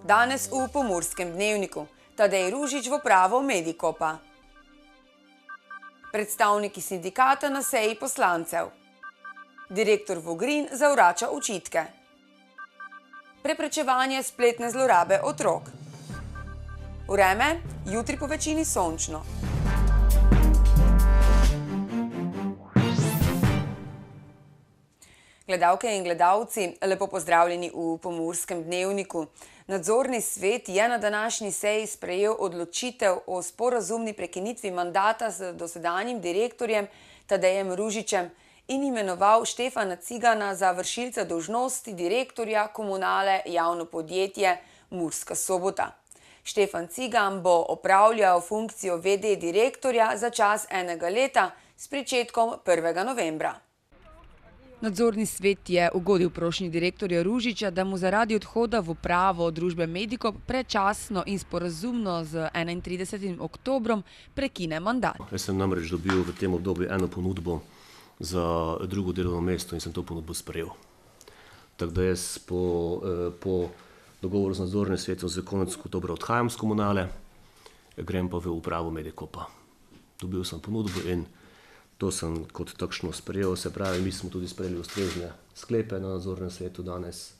Danes v Pomurskem dnevniku. Tadej Ružič v upravo Medikopa. Predstavniki sindikata na seji poslancev. Direktor Vogrin zavrača očitke. Preprečevanje spletne zlorabe otrok. Vreme, jutri po večini sončno. Gledalke in gledalci, lepo pozdravljeni v Pomurskem dnevniku. Nadzorni svet je na današnji seji sprejel odločitev o sporazumni prekinitvi mandata z dosedanjim direktorjem Tadejem Ružičem in imenoval Štefana Cigana za vršilca dolžnosti direktorja Komunale javno podjetje Murska Sobota. Štefan Cigan bo opravljal funkcijo VD direktorja za čas enega leta s pričetkom 1. novembra. Nadzorni svet je ugodil prošnji direktorja Ružiča, da mu zaradi odhoda v upravo družbe Medikop predčasno in sporazumno z 31. oktobrom prekine mandat. Jaz sem namreč dobil v tem obdobju eno ponudbo za drugo delovno mesto in sem to ponudbo sprejel. Tako da jaz po dogovoru z nadzornim svetom za konec oktobra odhajam z Komunale, grem pa v upravo Medikopa. Dobil sem ponudbo in to sem kot takšno sprejel, se pravi, mi smo tudi sprejeli ustrezne sklepe na nadzornem svetu danes.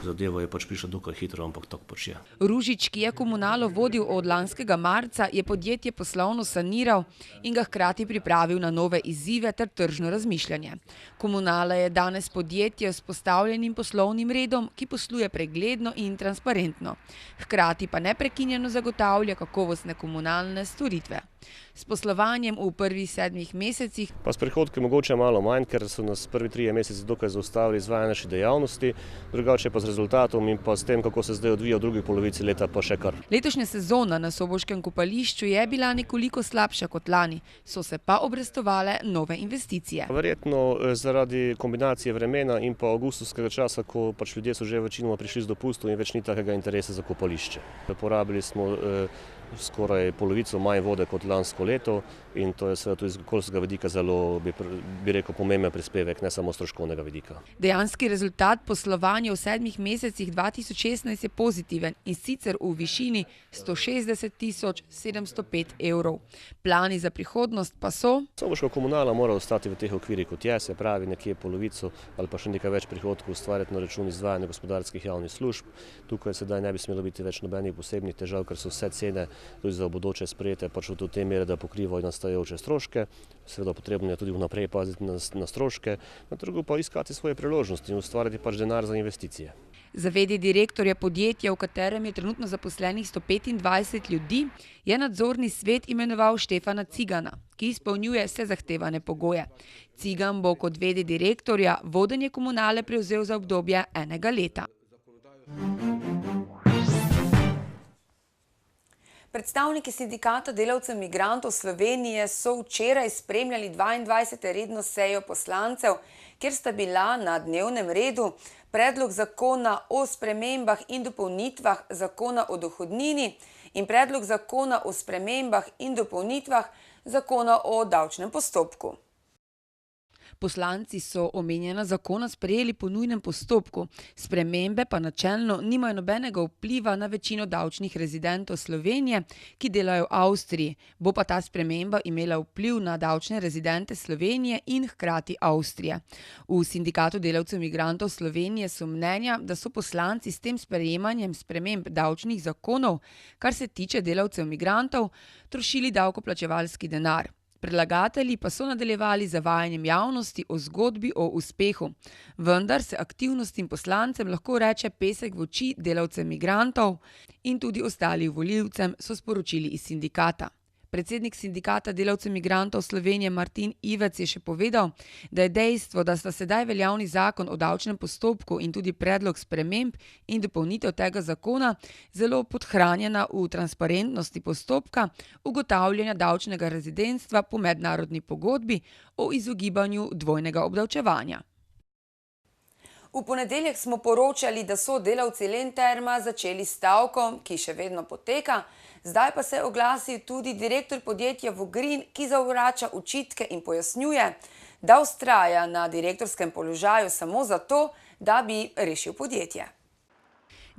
Zadeva je pač prišla dokaj hitro, ampak tako pač je. Ružič, ki je Komunalo vodil od lanskega marca, je podjetje poslovno saniral in ga hkrati pripravil na nove izzive ter tržno razmišljanje. Komunala je danes podjetje s postavljenim poslovnim redom, ki posluje pregledno in transparentno. Hkrati pa neprekinjeno zagotavlja kakovostne komunalne storitve. S poslovanjem v prvih 7 mesecih pa s prihodki mogoče malo manj, ker so nas prvi 3 meseci dokaj zaustavili izvajanje naše dejavnosti, drugače pa z rezultatom in pa s tem, kako se zdaj odvija v drugi polovici leta, pa še kar. Letošnja sezona na soboškem kopališču je bila nekoliko slabša kot lani, so se pa obrestovale nove investicije. Verjetno zaradi kombinacije vremena in pa avgustovskega časa, ko pač ljudje so že večinoma prišli z dopustov in več ni takega interesa za kopališče. Porabili smo skoraj polovico manj vode kot lansko leto in to je seveda tudi z okoljskega vidika zelo, bi rekel, pomemben prispevek, ne samo stroškovnega vidika. Dejanski rezultat poslovanja v 7 mesecih 2016 je pozitiven in sicer v višini 160.705 evrov. Plani za prihodnost pa so? Soboška komunala mora ostati v teh okvirih kot je, se pravi nekje polovico ali pa še nekaj več prihodkov ustvarjati na račun izvajanja gospodarskih javnih služb. Tukaj sedaj ne bi smelo biti več nobenih posebnih težav, ker so vse cene tudi za bodoče sprejete pač v te mere, da pokrivajo nastajajoče stroške. Seveda potrebno je tudi vnaprej paziti na stroške, na trgu pa iskati svoje priložnosti in ustvarjati pač denar za investicije. Za VD direktorja podjetja, v katerem je trenutno zaposlenih 125 ljudi, je nadzorni svet imenoval Štefana Cigana, ki izpolnjuje vse zahtevane pogoje. Cigan bo kot VD direktorja vodenje Komunale prevzel za obdobje enega leta. Predstavniki sindikata delavcev migrantov Slovenije so včeraj spremljali 22. redno sejo poslancev, kjer sta bila na dnevnem redu predlog zakona o spremembah in dopolnitvah zakona o dohodnini in predlog zakona o spremembah in dopolnitvah zakona o davčnem postopku. Poslanci so omenjena zakona sprejeli po nujnem postopku, spremembe pa načelno nimajo nobenega vpliva na večino davčnih rezidentov Slovenije, ki delajo v Avstriji. Bo pa ta sprememba imela vpliv na davčne rezidente Slovenije in hkrati Avstrije. V Sindikatu delavcev migrantov Slovenije so mnenja, da so poslanci s tem sprejemanjem sprememb davčnih zakonov, kar se tiče delavcev migrantov, trošili davkoplačevalski denar. Predlagatelji pa so nadaljevali z zavajanjem javnosti o zgodbi o uspehu. Vendar se aktivnostim poslancem lahko reče pesek v oči delavcem migrantov in tudi ostalim volivcem, so sporočili iz sindikata. Predsednik Sindikata delavcev migrantov Slovenije Martin Ivec je še povedal, da je dejstvo, da sta sedaj veljavni zakon o davčnem postopku in tudi predlog sprememb in dopolnitev tega zakona zelo podhranjena v transparentnosti postopka ugotavljanja davčnega rezidentstva po mednarodni pogodbi o izogibanju dvojnega obdavčevanja. V ponedeljek smo poročali, da so delavci Lenterma začeli stavko, ki še vedno poteka. Zdaj pa se je oglasil tudi direktor podjetja Vogrin, ki zavrača očitke in pojasnjuje, da vztraja na direktorskem položaju samo zato, da bi rešil podjetje.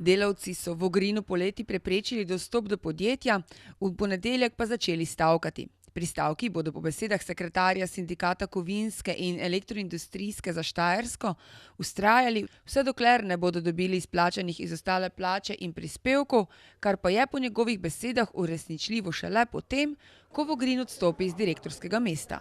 Delavci so v Vogrinu poleti preprečili dostop do podjetja, v ponedeljek pa začeli stavkati. Pri stavki bodo po besedah sekretarja sindikata kovinske in elektroindustrijske za Štajersko vztrajali, vse dokler ne bodo dobili izplačanih izostale plače in prispevkov, kar pa je po njegovih besedah uresničljivo šele potem, ko Vogrin odstopi iz direktorskega mesta.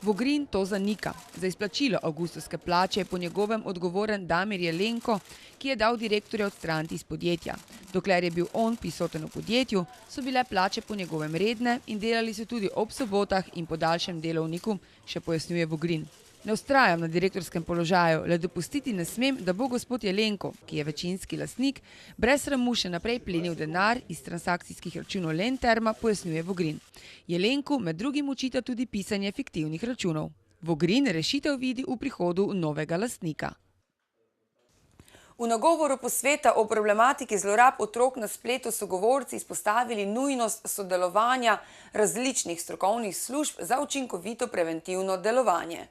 Vogrin to zanika. Za izplačilo avgustovske plače je po njegovem odgovoren Damir Jelenko, ki je dal direktorja odstraniti iz podjetja. Dokler je bil on prisoten v podjetju, so bile plače po njegovem redne in delali so tudi ob sobotah in podaljšem delovniku, še pojasnjuje Vogrin. Ne vztrajam na direktorskem položaju, le dopustiti ne smem, da bo gospod Jelenko, ki je večinski lastnik, brez sramu še naprej plenil denar iz transakcijskih računov Lenterma, pojasnjuje Vogrin. Jelenku med drugim očita tudi pisanje fiktivnih računov. Vogrin rešitev vidi v prihodu novega lastnika. V nagovoru posveta o problematiki zlorab otrok na spletu so govorci izpostavili nujnost sodelovanja različnih strokovnih služb za učinkovito preventivno delovanje.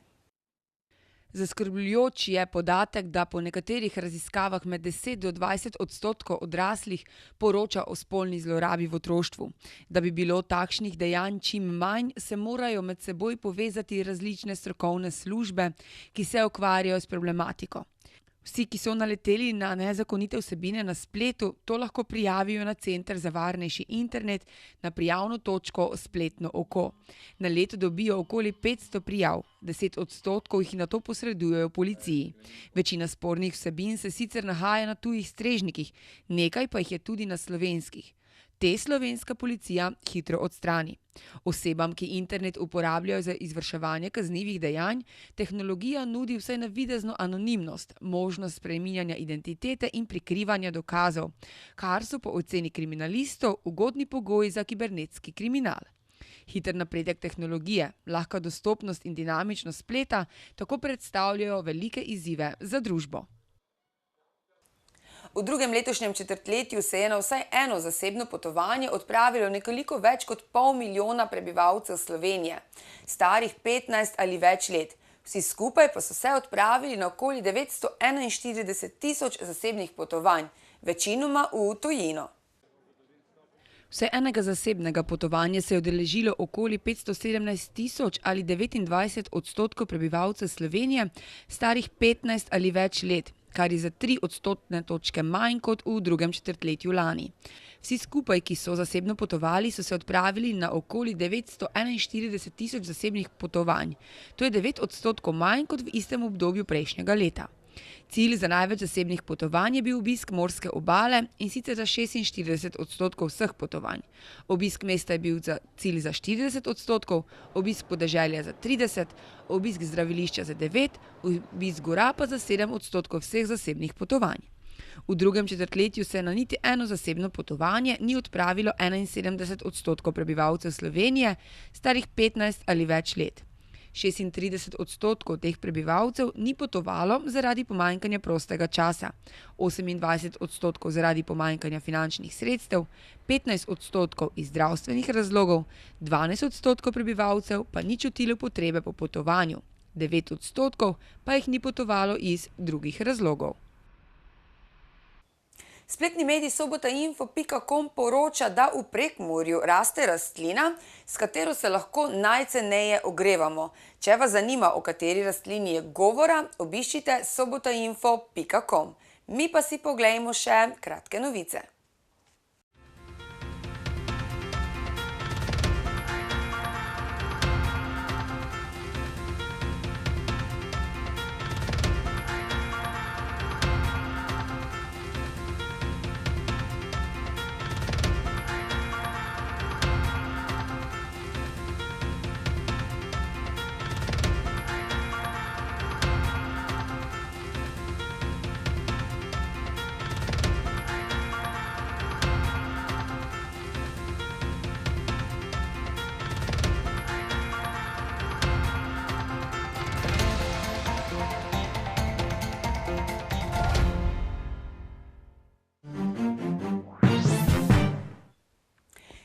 Zaskrbljujoč je podatek, da po nekaterih raziskavah med 10 do 20% odraslih poroča o spolni zlorabi v otroštvu. Da bi bilo takšnih dejanj čim manj, se morajo med seboj povezati različne strokovne službe, ki se ukvarjajo s problematiko. Vsi, ki so naleteli na nezakonite vsebine na spletu, to lahko prijavijo na Center za varnejši internet, na prijavno točko Spletno oko. Na leto dobijo okoli 500 prijav, 10% jih na to posredujejo policiji. Večina spornih vsebin se sicer nahaja na tujih strežnikih, nekaj pa jih je tudi na slovenskih. Te slovenska policija hitro odstrani. Osebam, ki internet uporabljajo za izvrševanje kaznivih dejanj, tehnologija nudi vsaj navidezno anonimnost, možnost spreminjanja identitete in prikrivanja dokazov, kar so po oceni kriminalistov ugodni pogoji za kibernetski kriminal. Hiter napredek tehnologije, lahka dostopnost in dinamičnost spleta tako predstavljajo velike izzive za družbo. V drugem letošnjem četrtletju se je na vsaj eno zasebno potovanje odpravilo nekoliko več kot 500 000 prebivalcev Slovenije, starih 15 ali več let. Vsi skupaj pa so se odpravili na okoli 941 000 zasebnih potovanj, večinoma v tujino. Vsaj enega zasebnega potovanja se je udeležilo okoli 517 000 ali 29% prebivalcev Slovenije, starih 15 ali več let, kar je za 3 odstotne točke manj kot v drugem četrtletju lani. Vsi skupaj, ki so zasebno potovali, so se odpravili na okoli 941 000 zasebnih potovanj. To je 9% manj kot v istem obdobju prejšnjega leta. Cilj za največ zasebnih potovanj je bil obisk morske obale, in sicer za 46% vseh potovanj. Obisk mesta je bil cilj za 40%, obisk podeželja za 30%, obisk zdravilišča za 9%, obisk gora pa za 7% vseh zasebnih potovanj. V drugem četrtletju se na niti eno zasebno potovanje ni odpravilo 71% prebivalcev Slovenije, starih 15 ali več let. 36% teh prebivalcev ni potovalo zaradi pomanjkanja prostega časa, 28% zaradi pomanjkanja finančnih sredstev, 15% iz zdravstvenih razlogov, 12% prebivalcev pa ni čutilo potrebe po potovanju, 9% pa jih ni potovalo iz drugih razlogov. Spletni medij sobotainfo.com poroča, da v Prekmurju raste rastlina, s katero se lahko najceneje ogrevamo. Če vas zanima, o kateri rastlini je govora, obiščite sobotainfo.com. Mi pa si poglejmo še kratke novice.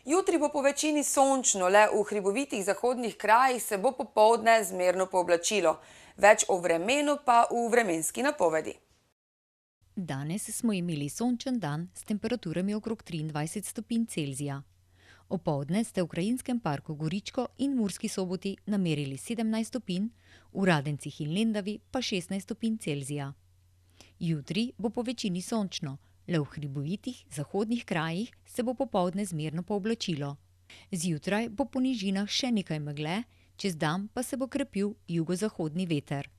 Jutri bo po večini sončno, le v hribovitih zahodnih krajih se bo popoldne zmerno pooblačilo. Več o vremenu pa v vremenski napovedi. Danes smo imeli sončen dan s temperaturami okrog 23 stopinj Celzija. Opoldne ste v Krajinskem parku Goričko in Murski Soboti namerili 17 stopinj, v Radencih in Lendavi pa 16 stopinj Celzija. Jutri bo po večini sončno, le v hribovitih zahodnih krajih se bo popoldne zmerno pooblačilo. Zjutraj bo po nižinah še nekaj megle, čez dan pa se bo krepil jugozahodni veter.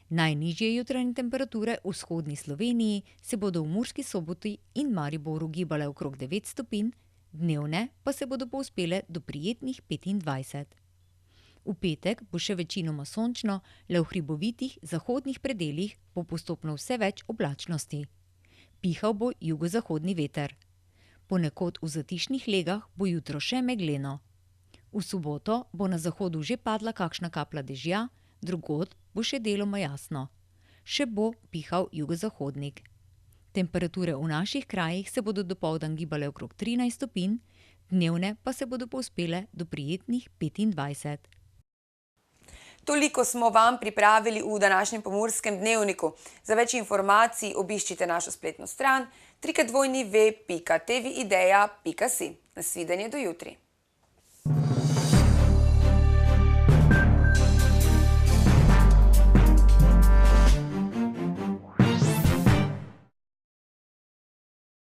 Najnižje jutranje temperature v vzhodni Sloveniji se bodo v Murski Soboti in Mariboru gibale okrog 9 stopinj, dnevne pa se bodo povzpele do prijetnih 25. V petek bo še večinoma sončno, le v hribovitih zahodnih predelih bo postopno vse več oblačnosti. Pihal bo jugozahodni veter. Ponekod v zatišnih legah bo jutro še megleno. V soboto bo na zahodu že padla kakšna kaplja dežja, drugod bo še deloma jasno. Še bo pihal jugozahodnik. Temperature v naših krajih se bodo dopoldan gibale okrog 13 stopinj, dnevne pa se bodo povzpele do prijetnih 25. Toliko smo vam pripravili v današnjem Pomurskem dnevniku. Za več informacij obiščite našo spletno stran www.tvideja.si. Nasvidenje do jutri.